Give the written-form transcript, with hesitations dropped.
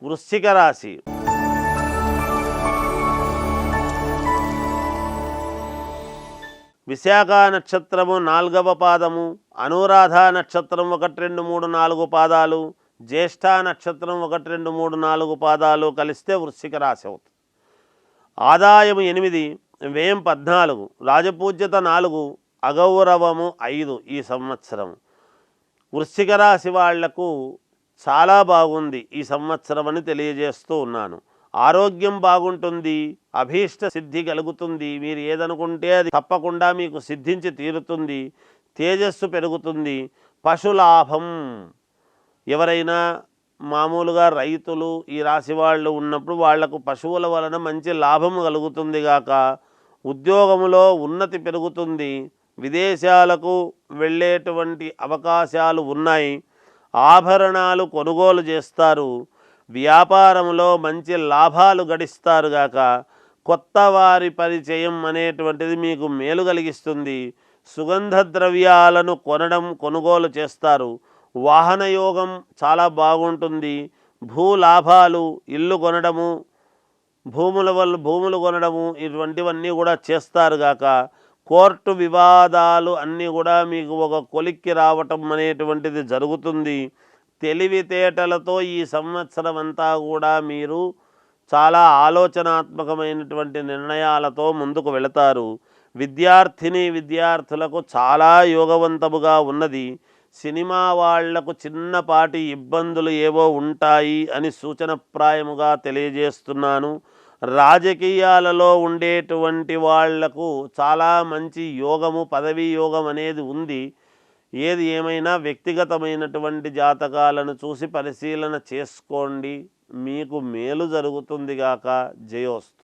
వృశ్చిక రాశి. విశాఖ నక్షత్రము 4వ పాదము, అనురాధ నక్షత్రం 1, 2, 3, 4 పాదాలు, జ్యేష్ఠ నక్షత్రం 1, 2, 3, 4 పాదాలు కలిస్తే వృశ్చిక రాశి అవుతుంది. ఆదాయం 8, వ్యయం 14, రాజపూజ్యత 4, అగౌరవము 5 ఈ సంవత్సరం. వృశ్చిక రాశి వాళ్లకు చాలా బాగుంది ఈ సంవత్సరం అని తెలియజేస్తూ ఉన్నాను. ఆరోగ్యం బాగుంటుంది, అభీష్ట సిద్ధి కలుగుతుంది, మీరు ఏదనుకుంటే అది తప్పకుండా మీకు సిద్ధించి తీరుతుంది, తేజస్సు పెరుగుతుంది, పశులాభం. ఎవరైనా మామూలుగా రైతులు ఈ రాశి వాళ్ళు ఉన్నప్పుడు వాళ్లకు పశువుల వలన మంచి లాభం కలుగుతుంది గాక, ఉద్యోగములో ఉన్నతి పెరుగుతుంది, విదేశాలకు వెళ్ళేటువంటి అవకాశాలు ఉన్నాయి, ఆభరణాలు కొనుగోలు చేస్తారు, వ్యాపారంలో మంచి లాభాలు గడిస్తారు గాక, కొత్త వారి పరిచయం అనేటువంటిది మీకు మేలు కలిగిస్తుంది, సుగంధ ద్రవ్యాలను కొనుగోలు చేస్తారు, వాహనయోగం చాలా బాగుంటుంది, భూలాభాలు, ఇల్లు కొనడము, భూములు కొనడము ఇటువంటివన్నీ కూడా చేస్తారు గాక, కోర్టు వివాదాలు అన్నీ కూడా మీకు ఒక కొలిక్కి రావటం అనేటువంటిది జరుగుతుంది. తెలివితేటలతో ఈ సంవత్సరం అంతా కూడా మీరు చాలా ఆలోచనాత్మకమైనటువంటి నిర్ణయాలతో ముందుకు వెళతారు. విద్యార్థులకు చాలా యోగవంతముగా ఉన్నది. సినిమా వాళ్లకు చిన్నపాటి ఇబ్బందులు ఏవో ఉంటాయి అని సూచనప్రాయముగా తెలియజేస్తున్నాను. రాజకీయాలలో ఉండేటువంటి వాళ్లకు చాలా మంచి యోగము, పదవీ యోగం అనేది ఉంది. ఏది ఏమైనా వ్యక్తిగతమైనటువంటి జాతకాలను చూసి పరిశీలన చేసుకోండి, మీకు మేలు జరుగుతుంది గాక. జయోస్తు.